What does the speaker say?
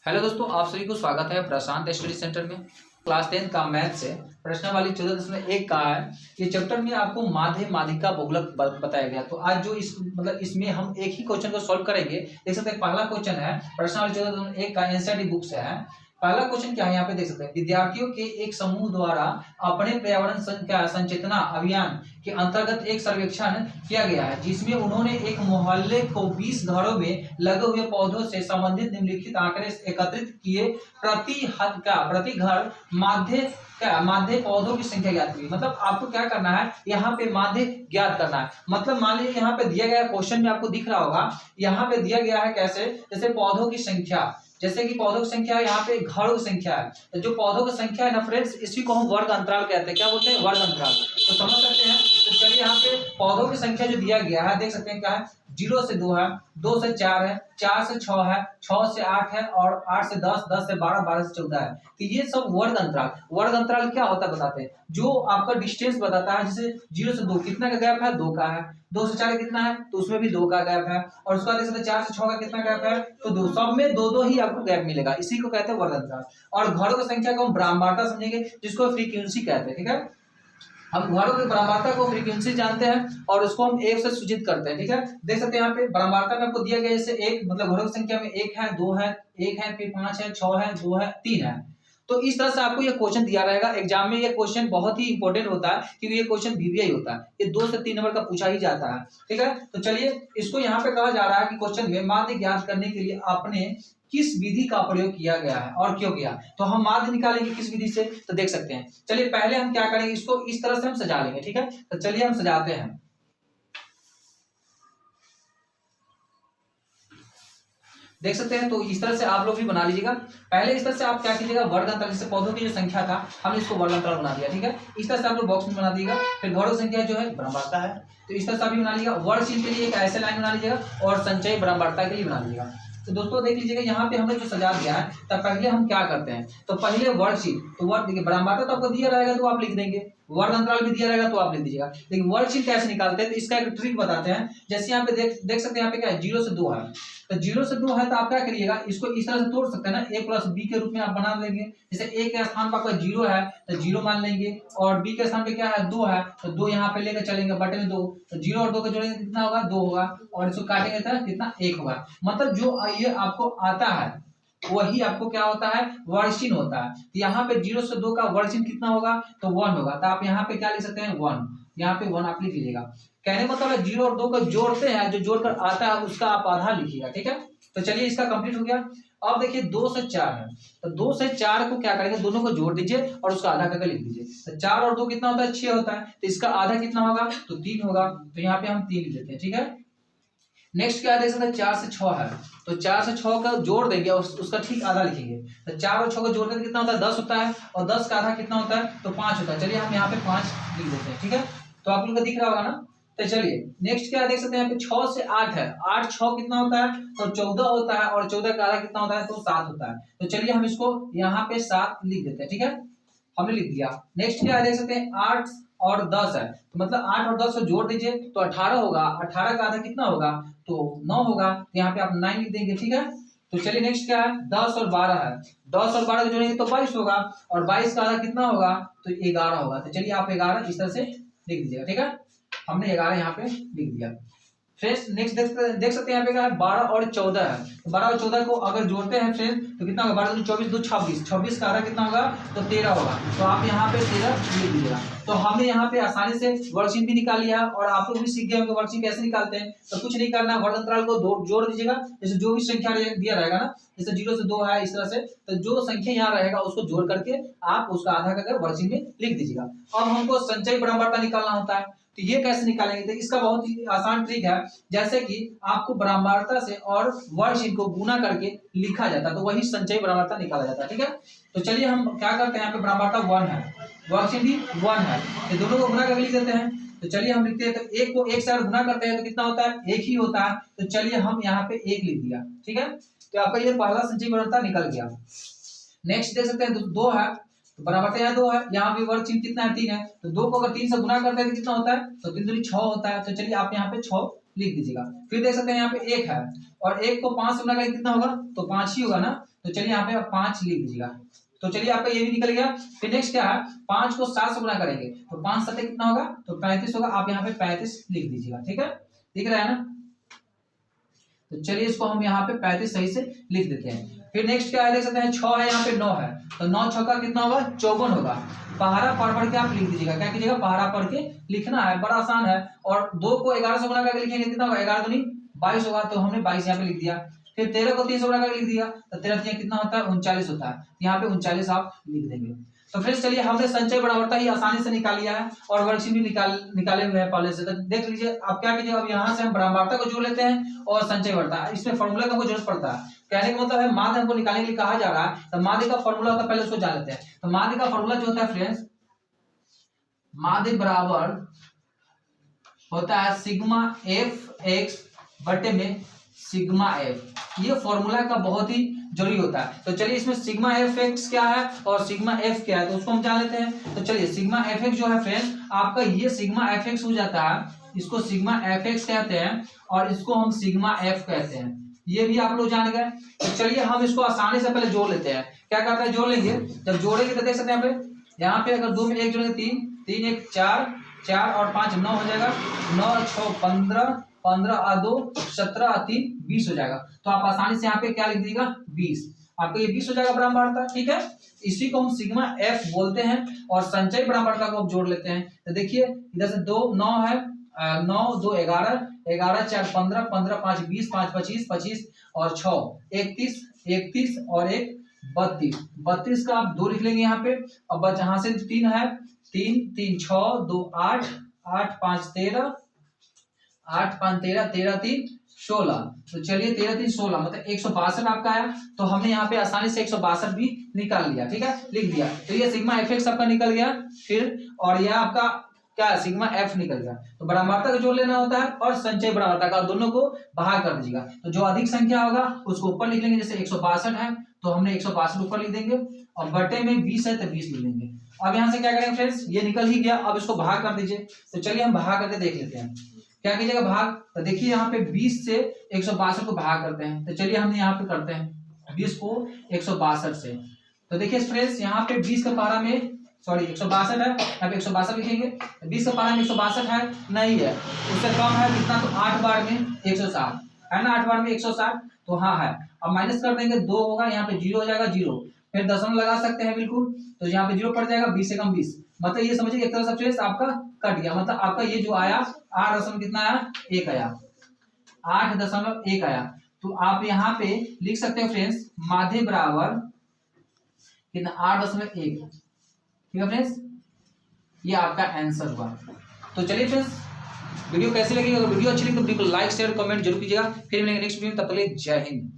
Hello दोस्तों, आप सभी को स्वागत है प्रशांत स्टडी सेंटर में। क्लास 10 का मैथ से प्रश्नावली 14.1 का है। ये चैप्टर में आपको माध्य माध्यिका बहुलक बताया गया। तो आज जो इसमें हम एक ही क्वेश्चन को सॉल्व करेंगे। देख सकते हैं पहला क्वेश्चन है प्रश्नावली 14.1 का एनसीईआरटी बुक से है। पहला क्वेश्चन क्या है यहाँ पे देख सकते हैं, विद्यार्थियों के एक समूह द्वारा अपने पर्यावरण संचेतना अभियान के अंतर्गत एक सर्वेक्षण किया गया है, जिसमें उन्होंने एक मोहल्ले को 20 घरों में लगे हुए पौधों से संबंधित निम्नलिखित आंकड़े एकत्रित किए। प्रति घर माध्य पौधों की संख्या ज्ञात हुई। मतलब आपको क्या करना है, यहाँ पे माध्य ज्ञात करना है। मतलब मान लीजिए यहाँ पे दिया गया क्वेश्चन में आपको दिख रहा होगा, यहाँ पे दिया गया है कैसे, जैसे पौधों की संख्या, जैसे कि पौधों की संख्या है, यहाँ पे घरों की संख्या है। तो जो पौधों की संख्या है ना फ्रेंड्स, इसी को हम वर्ग अंतराल कहते हैं। क्या बोलते हैं? वर्ग अंतराल। तो समझ सकते हैं। तो चलिए यहाँ पे पौधों की संख्या जो दिया गया है देख सकते हैं क्या है, 0 से 2 है, 2 से 4 है, 4 से 6 है, 6 से 8 है और 8 से 10, 10 से 12, 12 से 14 है। तो ये सब वर्ग अंतराल। वर्ग अंतराल क्या होता है बताते हैं, जो आपका डिस्टेंस बताता है। जैसे 0 से 2 कितना का गैप है, 2 का है। 2 से 4 कितना है, तो उसमें भी 2 का गैप है। और उसके बाद देख सकते हैं 4 से 6 का कितना गैप है, तो 2। सब में 2 ही आपको गैप मिलेगा। इसी को कहते हैं वर्ग अंतराल। और घरों की संख्या को हम ब्राह्मणता समझेंगे, जिसको फ्रीक्वेंसी कहते हैं। ठीक है, हम घरों की ब्राह्मणता को फ्रीक्वेंसी जानते हैं और उसको हम 1 से सूचित करते हैं। ठीक है, देख सकते हैं यहाँ पे ब्राह्मणता में आपको दिया गया जैसे 1, मतलब घरों की संख्या में 1 है, 2 है, 1 है, फिर 5 है, 6 है, 2 है, 3 है। तो इस तरह से आपको ये क्वेश्चन दिया रहेगा एग्जाम में। ये क्वेश्चन बहुत ही इंपॉर्टेंट होता है, क्योंकि ये क्वेश्चन वीवीआई होता है। ये 2 से 3 नंबर का पूछा ही जाता है। ठीक है, तो चलिए इसको यहाँ पे कहा जा रहा है कि क्वेश्चन में माध्य ज्ञात करने के लिए आपने किस विधि का प्रयोग किया गया है और क्यों किया। तो हम माध्य निकालेंगे किस विधि से, तो देख सकते हैं। चलिए पहले हम क्या करेंगे, इसको इस तरह से हम सजा लेंगे। ठीक है, तो चलिए हम सजाते हैं। देख सकते हैं, तो इस तरह से आप लोग भी बना लीजिएगा। पहले इस तरह से आप क्या कीजिएगा, वर्ग अंतराल, जैसे पौधों की जो संख्या था हमने इसको वर्ग अंतराल बना दिया। ठीक है, इस तरह से आप लोग बॉक्स में बना दीजिएगा। फिर घरों की संख्या जो है ब्राह्मणता है, तो इस तरह से आप भी बना लीजिएगा। वर्ग चिन्ह के लिए एक ऐसे लाइन बना लीजिएगा और संचय ब्राह्मणता के लिए बना लीजिएगा। तो दोस्तों देख लीजिएगा यहाँ पे हमने जो सजा दिया है, तब पहले हम क्या करते हैं, तो पहले वर्ग चिन्ह, तो वर्ग देखिए ब्राह्मणता तो आपको दिया रहेगा तो आप लिख देंगे, वर्ग अंतराल भी दिया रहेगा तो आप लिख दीजिएगा। लेकिन वर्ग चिन्ह कैसे निकालते हैं, तो इसका एक ट्रिक बताते हैं। जैसे यहाँ पे देख सकते हैं, यहाँ पे क्या है, 0 से 2 है। तो 0 से 2 है तो आप क्या करिएगा, इसको इस तरह से तोड़ सकते हैं ना, a प्लस b के रूप में आप बना लेंगे। जैसे a के स्थान पर आपका 0 है तो 0 मान लेंगे, और b के स्थान पे क्या है, 2 है, तो 2 यहाँ पे लेकर चलेंगे, बटे में 2। तो 0 और 2 को जोड़ेंगे कितना होगा, 2 होगा, और इसको काटेंगे तो कितना, 1 होगा। मतलब जो ये आपको आता है वही आपको क्या होता है, वर्ग चिन्ह होता है। तो यहाँ पे 0 से 2 का वर्ग चिन्ह कितना होगा, तो 1 होगा। तो आप यहाँ पे क्या लिख सकते हैं, 1। यहाँ पे 1 आप लिख लीजिएगा। कहने मतलब है 0 और 2 को जोड़ते हैं, जो जोड़कर आता है उसका आप आधा लिखिएगा। ठीक है, तो चलिए इसका कंप्लीट हो गया। अब देखिए 2 से 4 है, तो 2 से 4 को क्या करेंगे, दोनों को जोड़ दीजिए और उसका आधा करके लिख दीजिए। तो 4 और 2 कितना होता है, 6 होता है। तो इसका आधा कितना होगा, तो 3 होगा। तो यहाँ पे हम 3 लिख देते हैं। ठीक है, नेक्स्ट क्या देख सकते हैं, 4 से 6 है, तो 4 से 6 का जोड़ देंगे और उसका ठीक आधा लिखेंगे। तो 4 और 6 को जोड़ने कितना होता है, 10 होता है, और 10 का आधा कितना होता है, तो 5 होता है। चलिए हम यहाँ पे 5 लिख देते हैं। ठीक है, तो आप लोग को दिख रहा होगा ना। तो चलिए नेक्स्ट क्या देख सकते हैं, यहाँ पे 6 से 8 है, 8 6 कितना होता है, तो 14 होता है, और 14 का आधा कितना होता है, तो 7 होता है। तो चलिए हम इसको यहाँ पे 7 लिख देते हैं। ठीक है, हमने लिख दिया। नेक्स्ट क्या देख सकते हैं, 8 और 10 है, तो मतलब 8 और 10 को जोड़ दीजिए तो 18 होगा। 18 का आधा कितना होगा, तो 9 होगा। तो यहाँ पे आप 9 लिख देंगे। ठीक है, तो चलिए नेक्स्ट क्या है, 10 और 12 है, 10 और 12 को जोड़ेंगे तो 22 होगा, और 22 का आधा कितना होगा, तो 11 होगा। तो चलिए आप 11 इस तरह से लिख दीजिएगा। ठीक है, हमने 11 यहाँ पे लिख दिया। फ्रेंड्स नेक्स्ट देख सकते हैं यहाँ पे क्या है, 12 और 14 है। तो 12 और 14 को अगर जोड़ते हैं फ्रेंड्स तो कितना होगा, 12 24 2 26, 26 का आधा कितना होगा, तो 13 होगा। तो आप यहाँ पे 13 लिख दीजिएगा। तो हमने यहाँ पे आसानी से वर्ग चिन्ह भी निकाल लिया, और आप लोग भी सीख गए होंगे वर्ग चिन्ह कैसे निकालते हैं। तो कुछ नहीं करना, वर्ग अंतराल को जोड़ दीजिएगा। जैसे जो भी संख्या दिया रहेगा ना, जैसे 0 से 2 है इस तरह से, तो जो संख्या यहाँ रहेगा उसको जोड़ करके आप उसका आधा करके वर्ग चिन्ह में लिख दीजिएगा। अब हमको संचय ब्राह्मणता निकालना होता है। तो ये कैसे निकालेंगे, तो इसका बहुत ही आसान ट्रिक है। जैसे कि आपको ब्राह्मणता से और वर्ग चिन्ह को गुना करके लिखा जाता है, तो वही संचय ब्राह्मणता निकाला जाता है। ठीक है, तो चलिए हम क्या करते हैं, यहाँ पे ब्राह्मणता 1 है, वर्ग चिन्ह भी 1 है, तो दोनों को गुना करके लिख देते हैं। तो चलिए हम लिखते हैं, तो 1 को 1 से अगर गुना करते हैं तो कितना होता है, 1 ही होता है। तो चलिए हम यहाँ पे 1 लिख दिया। ठीक है, तो आपका ये पहला संचय ब्राह्मणता निकल गया। नेक्स्ट देख सकते हैं 2 है, तो बराबर यहाँ 2 है, यहाँ भी वर्ग चिन्ह कितना है, 3 है। तो 2 को अगर 3 से गुना करते हैं तो कितना होता है, तो 3 दूनी 6 होता है। तो चलिए आप यहाँ पे 6 लिख दीजिएगा। फिर देख सकते हैं यहाँ पे 1 है और 1 को 5 से गुना करेंगे कितना होगा, तो 5 ही होगा ना। तो चलिए यहाँ पे 5 लिख दीजिएगा। तो चलिए आपका ये भी निकल गया। फिर नेक्स्ट क्या है, 5 को 7 से गुना करेंगे तो 5 7 कितना होगा, तो 35 होगा। आप यहाँ पे 35 लिख दीजिएगा। ठीक है, दिख रहा है ना। तो चलिए इसको हम यहाँ पे 35 सही से लिख देते हैं। फिर नेक्स्ट क्या है, देख सकते हैं 6 है, यहाँ पे 9 है, तो 9 छक्का कितना होगा, 54 होगा। पहाड़ा पढ़ के आप लिख दीजिएगा। क्या कीजिएगा, पहाड़ा पढ़ के लिखना है, बड़ा आसान है। और 2 को 11 से गुना करके लिखेंगे कितना होगा, 11 दूनी 22 होगा, तो हमने 22 यहाँ पे लिख दिया। फिर 13 को 3 से गुना करके लिख दिया, तो 13 3 कितना होता है, 39 होता है। यहाँ पे 39 आप लिख देंगे। तो फ्रेंड्स चलिए हमने संचय बराबरता ही आसानी से निकाल लिया है और वर्कशीट भी निकाले हुए हैं पहले से। तो देख लीजिए आप क्या कीजिए, अब यहाँ से हम बराबरता को जोड़ लेते हैं और संचय बढ़ता है। इसमें फॉर्मूला का हमको जरूरत पड़ता है। कहने का मतलब है माध्य हमको निकालने के लिए कहा जा रहा है, तो माध्य का फॉर्मूला होता है, पहले उसको जान लेते हैं। तो माध्य का फॉर्मूला जो होता है फ्रेंड्स, माध्य बराबर होता है सिग्मा एफ एक्स बटे में सिग्मा एफ। ये फॉर्मूला का बहुत ही जरूरी होता है। तो चलिए इसमें सिग्मा एफ एक्स क्या है और सिग्मा एफ क्या है, तो उसको हम जान लेते हैं। तो चलिए सिग्मा एफ एक्स जो है फ्रेंड्स आपका ये सिग्मा एफ एक्स हो जाता है, इसको सिग्मा एफ एक्स कहते हैं और इसको हम सिग्मा एफ कहते हैं। ये भी आप लोग जान गए। तो चलिए हम इसको आसानी से पहले जोड़ लेते हैं। क्या कहते हैं, जोड़ लेंगे। जब जोड़ेंगे तो देख सकते हैं यहाँ पे अगर 2 में 1 जोड़ेंगे 3, 3 1 4, 4 और 5 9 हो जाएगा, 9 6 15, 15 और 2 17 और 3 20 हो जाएगा। तो आप आसानी से यहाँ पे क्या लिख दीजिएगा, 20। आपको ये 20 हो जाएगा बराबरता। ठीक है, इसी को हम सिग्मा एफ बोलते हैं और संचय बराबरता को आप जोड़ लेते हैं। तो देखिए इधर से 2 9 है, 9 2 11, 11 4 15, 15 5 20, 5 25, 25 और 6 31, 31 और 1 32। 32 का आप 2 लिख लेंगे यहाँ पे। अब जहां से 3 है, 3 3 6 2 8, 8 5 13, 8 5 13, 13 3 16। तो चलिए 13 3 16 मतलब 162 आपका आया। तो हमने यहाँ पे आसानी से 162 भी निकाल लिया। ठीक है, लिख दिया। तो ये सिग्मा एफ एक्स आपका निकल गया। फिर और यह आपका क्या है, सिग्मा एफ निकल गया। तो बराबरता का जोड़ लेना होता है और संचय बराबरता का, दोनों को भाग कर दीजिएगा। तो जो अधिक संख्या होगा उसको ऊपर लिख लेंगे। जैसे 162 है तो हमने 162 ऊपर लिख देंगे और बटे में 20 है तो 20 लिख देंगे। अब यहाँ से क्या करेंगे फ्रेंड्स, ये निकल ही गया। अब इसको भाग कर दीजिए। तो चलिए हम भाग करके देख लेते हैं। क्या कीजिएगा, भाग। तो देखिए यहाँ पे 20 से 162 को भाग करते हैं। तो चलिए हम यहाँ पे करते हैं 20 को 162 से। तो देखिए फ्रेंड्स यहाँ पे 20 का पारा में 162 है, यहाँ पे 162 लिखेंगे। 20 का पारा में 162 है नहीं है, उससे कम है कितना, तो 8 बार में 160 है ना, 8 बार में 160 तो हाँ है। अब माइनस कर देंगे, 2 होगा, यहाँ पे 0 हो जाएगा, 0। फिर दशमलव लगा सकते हैं बिल्कुल, तो यहाँ पे 0 पड़ जाएगा। 20 से कम 20 मतलब ये समझिए एक तरह से फ्रेंड्स आपका कट गया। मतलब आपका ये जो आया 8 दशमलव कितना आया, 1 आया, 8.1 आया। तो आप यहाँ पे लिख सकते हो फ्रेंड्स माध्य बराबर कितना, 8.1। ठीक है फ्रेंड्स, ये आपका आंसर हुआ। तो चलिए फ्रेंड्स वीडियो कैसी लगी, अगर वीडियो अच्छी लगी तो बिल्कुल लाइक शेयर कमेंट जरूर कीजिएगा। फिर मिलेंगे नेक्स्ट वीडियो में, तब तक के लिए जय हिंद।